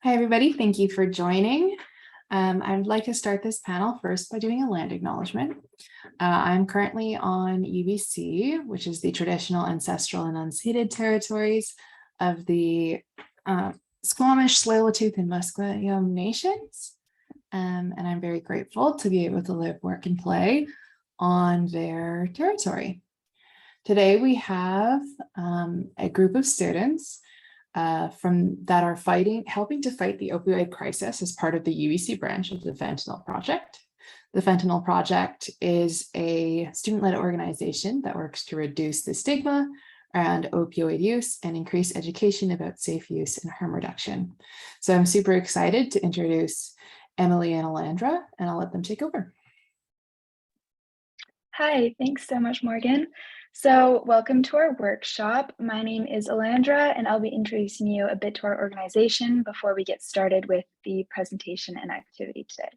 Hi, everybody. Thank you for joining. I'd like to start this panel first by doing a land acknowledgement. I'm currently on UBC, which is the traditional, ancestral, and unceded territories of the Squamish, Tsleil-Waututh, and Musqueam nations. And I'm very grateful to be able to live, work, and play on their territory. Today, we have a group of students that are helping to fight the opioid crisis as part of the UBC branch of the FentaNIL Project. The FentaNIL Project is a student-led organization that works to reduce the stigma around opioid use and increase education about safe use and harm reduction. So I'm super excited to introduce Emily and Alandra, and I'll let them take over. Hi, thanks so much, Morgan. So welcome to our workshop. My name is Alandra, and I'll be introducing you a bit to our organization before we get started with the presentation and activity today.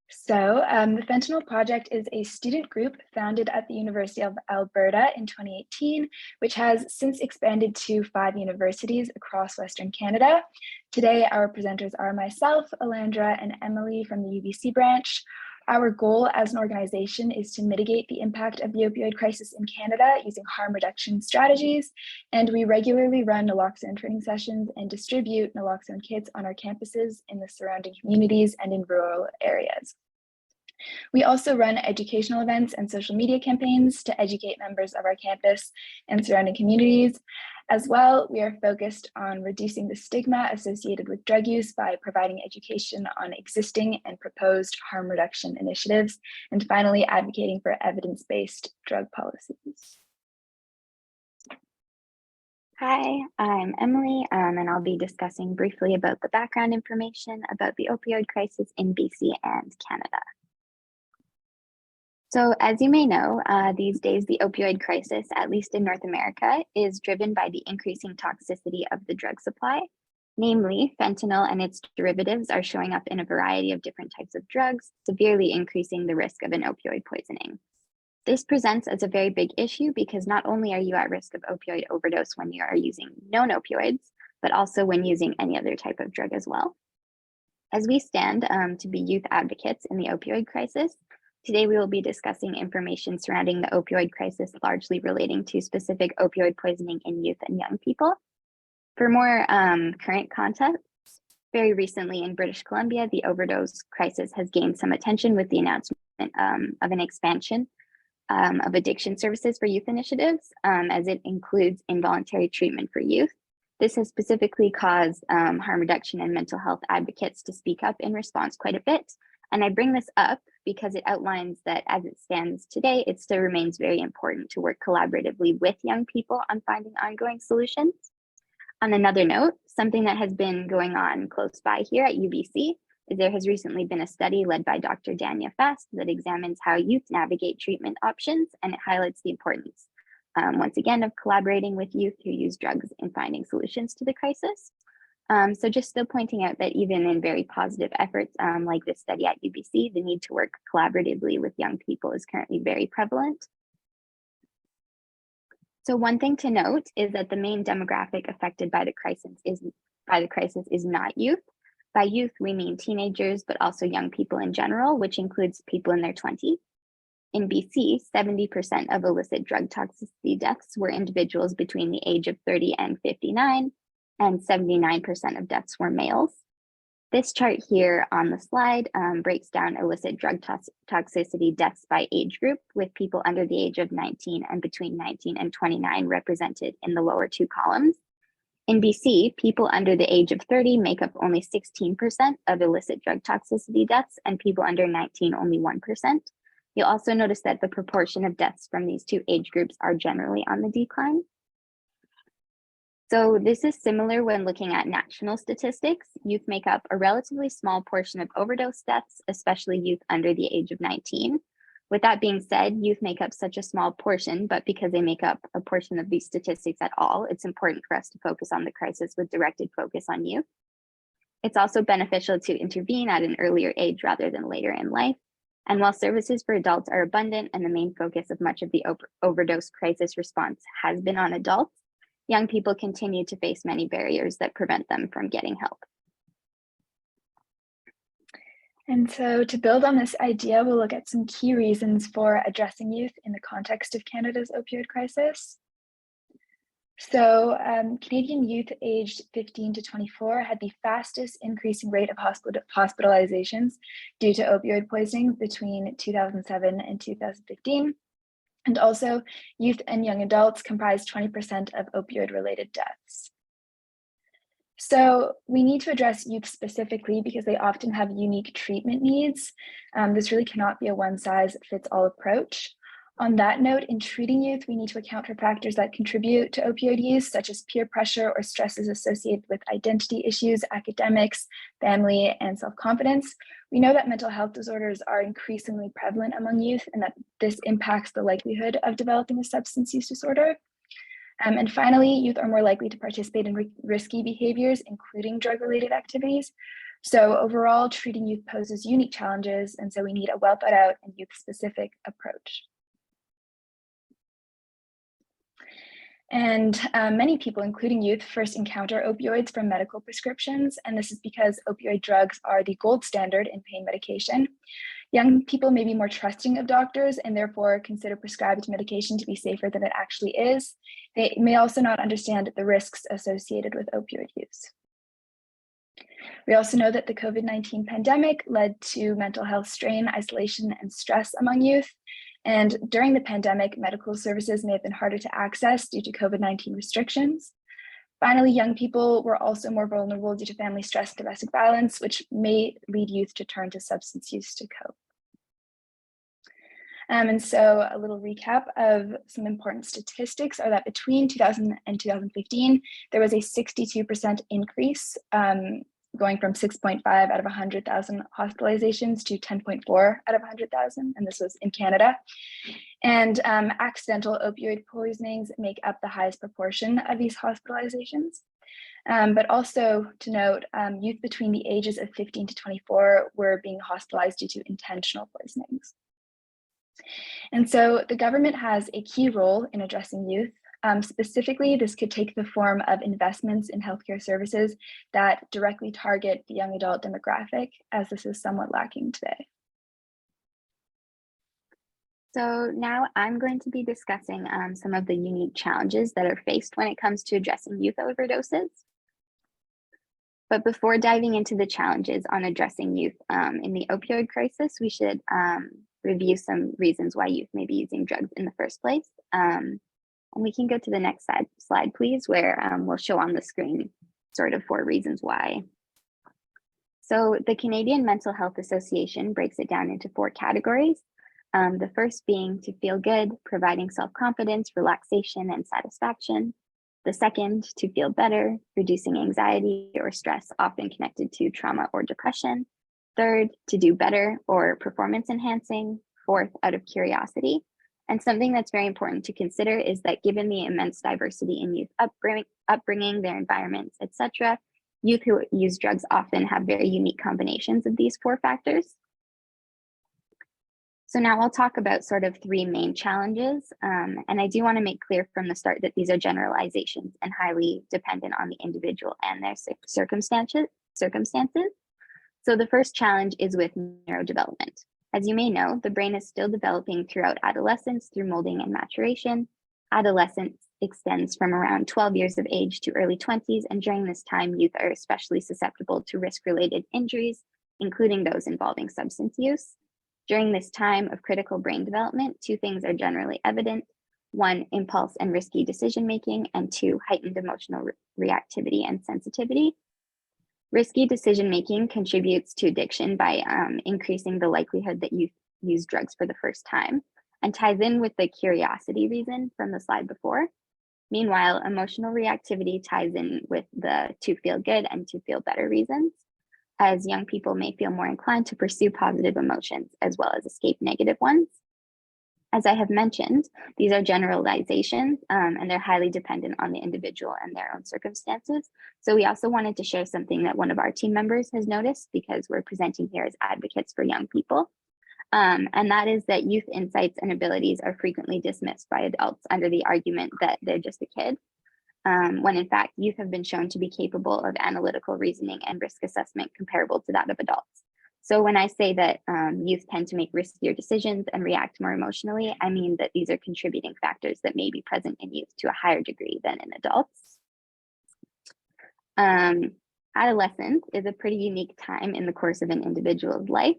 So the FentaNIL Project is a student group founded at the University of Alberta in 2018, which has since expanded to 5 universities across Western Canada. Today, our presenters are myself, Alandra, and Emily from the UBC branch. Our goal as an organization is to mitigate the impact of the opioid crisis in Canada using harm reduction strategies, and we regularly run naloxone training sessions and distribute naloxone kits on our campuses in the surrounding communities and in rural areas. We also run educational events and social media campaigns to educate members of our campus and surrounding communities. As well, we are focused on reducing the stigma associated with drug use by providing education on existing and proposed harm reduction initiatives, and finally advocating for evidence-based drug policies. Hi, I'm Emily, and I'll be discussing briefly about the background information about the opioid crisis in BC and Canada. So as you may know, these days, the opioid crisis, at least in North America, is driven by the increasing toxicity of the drug supply. Namely, fentanyl and its derivatives are showing up in a variety of different types of drugs, severely increasing the risk of an opioid poisoning. This presents as a very big issue because not only are you at risk of opioid overdose when you are using known opioids, but also when using any other type of drug as well. As we stand to be youth advocates in the opioid crisis, today we will be discussing information surrounding the opioid crisis, largely relating to specific opioid poisoning in youth and young people. For more current context, very recently in British Columbia, the overdose crisis has gained some attention with the announcement of an expansion of addiction services for youth initiatives, as it includes involuntary treatment for youth. This has specifically caused harm reduction and mental health advocates to speak up in response quite a bit. And I bring this up because it outlines that as it stands today, it still remains very important to work collaboratively with young people on finding ongoing solutions. On another note, something that has been going on close by here at UBC is there has recently been a study led by Dr. Dania Fast that examines how youth navigate treatment options, and it highlights the importance, once again, of collaborating with youth who use drugs in finding solutions to the crisis. So just still pointing out that even in very positive efforts like this study at UBC, the need to work collaboratively with young people is currently very prevalent. So one thing to note is that the main demographic affected by the crisis is not youth. By youth, we mean teenagers, but also young people in general, which includes people in their 20s. In BC, 70% of illicit drug toxicity deaths were individuals between the age of 30 and 59, and 79% of deaths were males. This chart here on the slide breaks down illicit drug toxicity deaths by age group, with people under the age of 19 and between 19 and 29 represented in the lower 2 columns. In BC, people under the age of 30 make up only 16% of illicit drug toxicity deaths, and people under 19 only 1%. You'll also notice that the proportion of deaths from these 2 age groups are generally on the decline. So this is similar when looking at national statistics. Youth make up a relatively small portion of overdose deaths, especially youth under the age of 19. With that being said, youth make up such a small portion, but because they make up a portion of these statistics at all, it's important for us to focus on the crisis with directed focus on youth. It's also beneficial to intervene at an earlier age rather than later in life. And while services for adults are abundant and the main focus of much of the overdose crisis response has been on adults, young people continue to face many barriers that prevent them from getting help. And so to build on this idea, we'll look at some key reasons for addressing youth in the context of Canada's opioid crisis. So Canadian youth aged 15 to 24 had the fastest increasing rate of hospitalizations due to opioid poisoning between 2007 and 2015. And also youth and young adults comprised 20% of opioid-related deaths. So we need to address youth specifically because they often have unique treatment needs. This really cannot be a one-size-fits-all approach. On that note, in treating youth, we need to account for factors that contribute to opioid use, such as peer pressure or stresses associated with identity issues, academics, family, and self-confidence. We know that mental health disorders are increasingly prevalent among youth and that this impacts the likelihood of developing a substance use disorder. And finally, youth are more likely to participate in risky behaviors, including drug-related activities. So overall, treating youth poses unique challenges, and so we need a well-thought-out and youth-specific approach. And many people, including youth, first encounter opioids from medical prescriptions, and this is because opioid drugs are the gold standard in pain medication. Young people may be more trusting of doctors and therefore consider prescribed medication to be safer than it actually is. They may also not understand the risks associated with opioid use. We also know that the COVID-19 pandemic led to mental health strain, isolation, and stress among youth. And during the pandemic, medical services may have been harder to access due to COVID-19 restrictions. Finally, young people were also more vulnerable due to family stress and domestic violence, which may lead youth to turn to substance use to cope. And so a little recap of some important statistics are that between 2000 and 2015, there was a 62% increase, going from 6.5 out of 100,000 hospitalizations to 10.4 out of 100,000, and this was in Canada. And accidental opioid poisonings make up the highest proportion of these hospitalizations. But also to note, youth between the ages of 15 to 24 were being hospitalized due to intentional poisonings. And so the government has a key role in addressing youth. Specifically, this could take the form of investments in healthcare services that directly target the young adult demographic, as this is somewhat lacking today. So now I'm going to be discussing some of the unique challenges that are faced when it comes to addressing youth overdoses. But before diving into the challenges on addressing youth in the opioid crisis, we should review some reasons why youth may be using drugs in the first place. And we can go to the next slide, please, where we'll show on the screen sort of 4 reasons why. So the Canadian Mental Health Association breaks it down into 4 categories. The first being to feel good, providing self-confidence, relaxation, and satisfaction. The second, to feel better, reducing anxiety or stress, often connected to trauma or depression. Third, to do better or performance enhancing. Fourth, out of curiosity. And something that's very important to consider is that given the immense diversity in youth upbringing, their environments, etc., youth who use drugs often have very unique combinations of these 4 factors. So now I'll talk about sort of 3 main challenges. And I do want to make clear from the start that these are generalizations and highly dependent on the individual and their circumstances. So the first challenge is with neurodevelopment. As you may know, the brain is still developing throughout adolescence through molding and maturation. Adolescence extends from around 12 years of age to early 20s, and during this time, youth are especially susceptible to risk-related injuries, including those involving substance use. During this time of critical brain development, 2 things are generally evident. 1, impulse and risky decision-making, and 2, heightened emotional reactivity and sensitivity. Risky decision-making contributes to addiction by increasing the likelihood that youth use drugs for the first time, and ties in with the curiosity reason from the slide before. Meanwhile, emotional reactivity ties in with the to feel good and to feel better reasons, as young people may feel more inclined to pursue positive emotions as well as escape negative ones. As I have mentioned, these are generalizations and they're highly dependent on the individual and their own circumstances. So we also wanted to share something that one of our team members has noticed, because we're presenting here as advocates for young people. And that is that youth insights and abilities are frequently dismissed by adults under the argument that they're just a kid. when in fact youth have been shown to be capable of analytical reasoning and risk assessment comparable to that of adults. So when I say that youth tend to make riskier decisions and react more emotionally, I mean that these are contributing factors that may be present in youth to a higher degree than in adults. Adolescence is a pretty unique time in the course of an individual's life.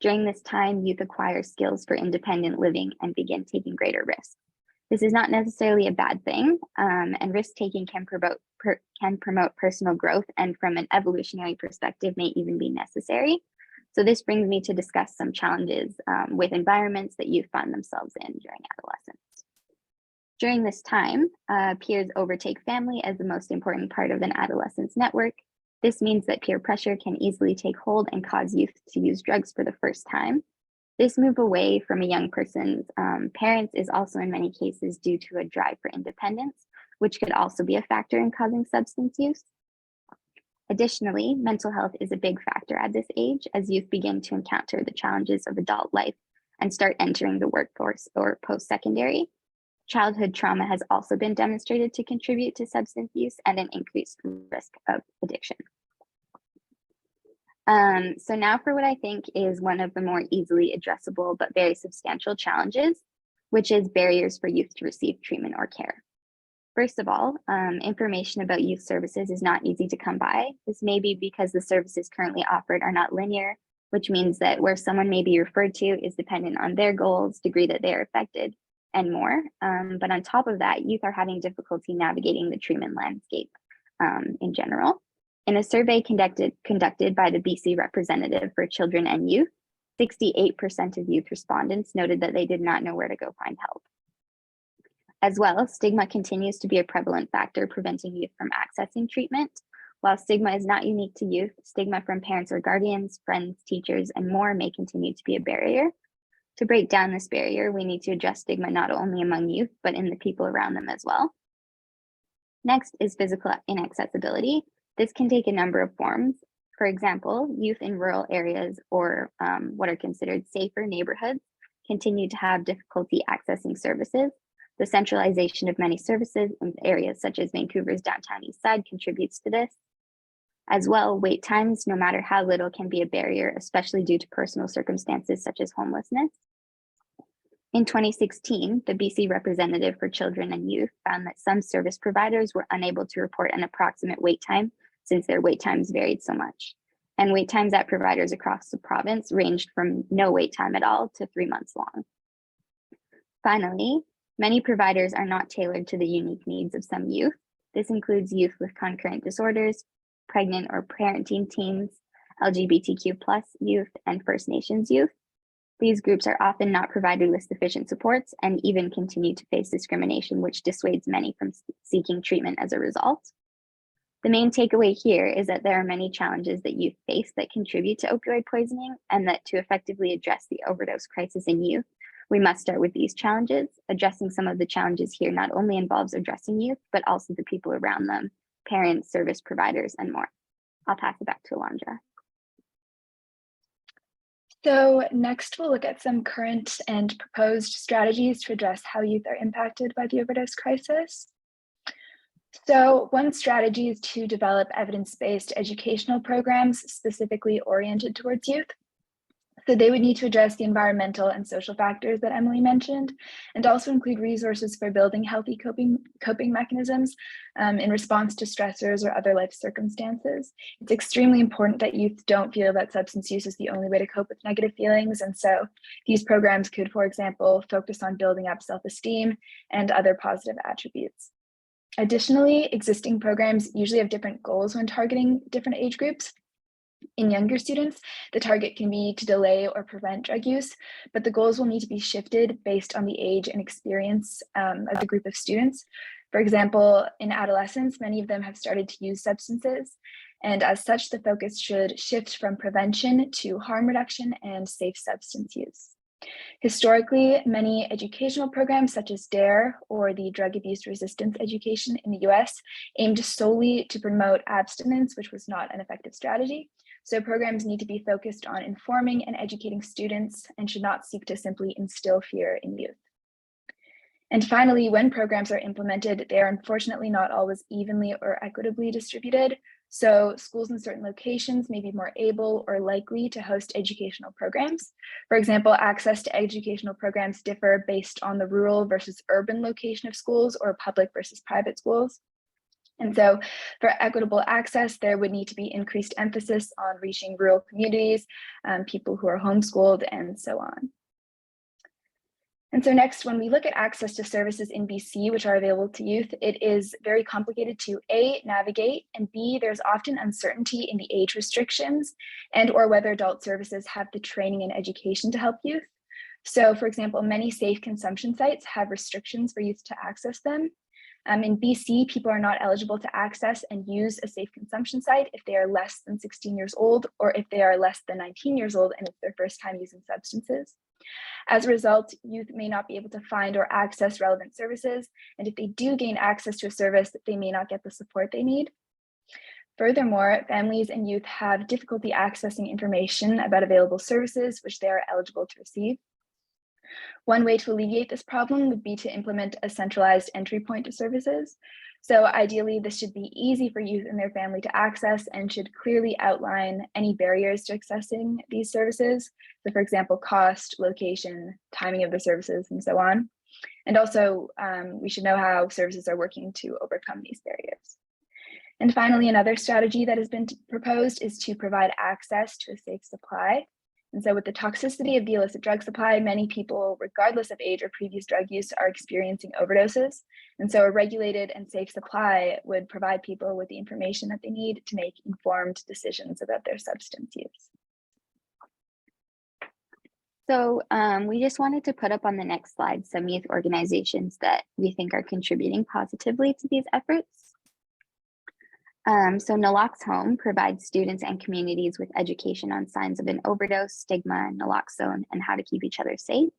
During this time, youth acquire skills for independent living and begin taking greater risks. This is not necessarily a bad thing, and risk-taking can promote personal growth, and from an evolutionary perspective may even be necessary. So this brings me to discuss some challenges with environments that youth find themselves in during adolescence. During this time, peers overtake family as the most important part of an adolescent's network. This means that peer pressure can easily take hold and cause youth to use drugs for the first time. This move away from a young person's parents is also in many cases due to a drive for independence, which could also be a factor in causing substance use. Additionally, mental health is a big factor at this age as youth begin to encounter the challenges of adult life and start entering the workforce or post-secondary. Childhood trauma has also been demonstrated to contribute to substance use and an increased risk of addiction. So now for what I think is one of the more easily addressable but very substantial challenges, which is barriers for youth to receive treatment or care. First of all, information about youth services is not easy to come by. This may be because the services currently offered are not linear, which means that where someone may be referred to is dependent on their goals, degree that they are affected, and more. But on top of that, youth are having difficulty navigating the treatment landscape in general. In a survey conducted by the BC representative for children and youth, 68% of youth respondents noted that they did not know where to go find help. As well, stigma continues to be a prevalent factor preventing youth from accessing treatment. While stigma is not unique to youth, stigma from parents or guardians, friends, teachers, and more may continue to be a barrier. To break down this barrier, we need to address stigma not only among youth, but in the people around them as well. Next is physical inaccessibility. This can take a number of forms. For example, youth in rural areas or what are considered safer neighborhoods continue to have difficulty accessing services. The centralization of many services in areas such as Vancouver's downtown east side contributes to this. As well, wait times, no matter how little, can be a barrier, especially due to personal circumstances such as homelessness. In 2016, the BC representative for children and youth found that some service providers were unable to report an approximate wait time since their wait times varied so much. And wait times at providers across the province ranged from no wait time at all to 3 months long. Finally, many providers are not tailored to the unique needs of some youth. This includes youth with concurrent disorders, pregnant or parenting teens, LGBTQ+ youth, and First Nations youth. These groups are often not provided with sufficient supports and even continue to face discrimination, which dissuades many from seeking treatment as a result. The main takeaway here is that there are many challenges that youth face that contribute to opioid poisoning, and that to effectively address the overdose crisis in youth, we must start with these challenges. Addressing some of the challenges here not only involves addressing youth, but also the people around them, parents, service providers, and more. I'll pass it back to Alondra. So next we'll look at some current and proposed strategies to address how youth are impacted by the overdose crisis. So one strategy is to develop evidence-based educational programs specifically oriented towards youth. So they would need to address the environmental and social factors that Emily mentioned, and also include resources for building healthy coping mechanisms in response to stressors or other life circumstances. It's extremely important that youth don't feel that substance use is the only way to cope with negative feelings. And so these programs could, for example, focus on building up self-esteem and other positive attributes. Additionally, existing programs usually have different goals when targeting different age groups. In younger students, the target can be to delay or prevent drug use, but the goals will need to be shifted based on the age and experience of the group of students. For example, in adolescents, many of them have started to use substances, and as such, the focus should shift from prevention to harm reduction and safe substance use. Historically, many educational programs such as DARE or the Drug Abuse Resistance Education in the US aimed solely to promote abstinence, which was not an effective strategy. So programs need to be focused on informing and educating students and should not seek to simply instill fear in youth. And finally, when programs are implemented, they are unfortunately not always evenly or equitably distributed. So schools in certain locations may be more able or likely to host educational programs. For example, access to educational programs differ based on the rural versus urban location of schools or public versus private schools. And so for equitable access, there would need to be increased emphasis on reaching rural communities, people who are homeschooled, and so on. And so next, when we look at access to services in BC, which are available to youth, it is very complicated to A, navigate, and B, there's often uncertainty in the age restrictions and or whether adult services have the training and education to help youth. So for example, many safe consumption sites have restrictions for youth to access them. In BC, people are not eligible to access and use a safe consumption site if they are less than 16 years old or if they are less than 19 years old and it's their first time using substances. As a result, youth may not be able to find or access relevant services, and if they do gain access to a service, they may not get the support they need. Furthermore, families and youth have difficulty accessing information about available services which they are eligible to receive. One way to alleviate this problem would be to implement a centralized entry point to services. So ideally, this should be easy for youth and their family to access and should clearly outline any barriers to accessing these services. So for example, cost, location, timing of the services, and so on. And also, we should know how services are working to overcome these barriers. And finally, another strategy that has been proposed is to provide access to a safe supply. And so with the toxicity of the illicit drug supply, many people, regardless of age or previous drug use, are experiencing overdoses. And so a regulated and safe supply would provide people with the information that they need to make informed decisions about their substance use. So we just wanted to put up on the next slide some youth organizations that we think are contributing positively to these efforts. So Naloxone provides students and communities with education on signs of an overdose, stigma, naloxone, and how to keep each other safe.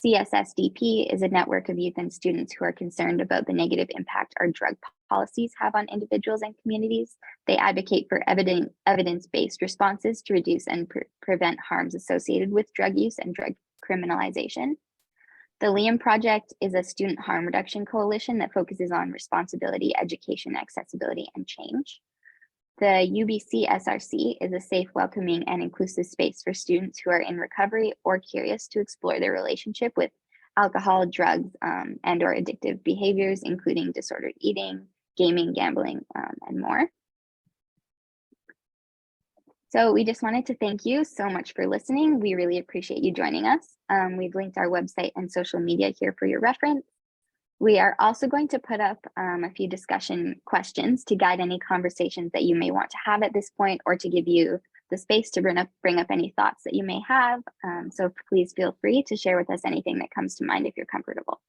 CSSDP is a network of youth and students who are concerned about the negative impact our drug policies have on individuals and communities. They advocate for evidence-based responses to reduce and prevent harms associated with drug use and drug criminalization. The Liam Project is a student harm reduction coalition that focuses on responsibility, education, accessibility, and change. The UBC SRC is a safe, welcoming, and inclusive space for students who are in recovery or curious to explore their relationship with alcohol, drugs, and or addictive behaviors, including disordered eating, gaming, gambling, and more. So we just wanted to thank you so much for listening. We really appreciate you joining us. We've linked our website and social media here for your reference. We are also going to put up a few discussion questions to guide any conversations that you may want to have at this point or to give you the space to bring up any thoughts that you may have. So please feel free to share with us anything that comes to mind if you're comfortable.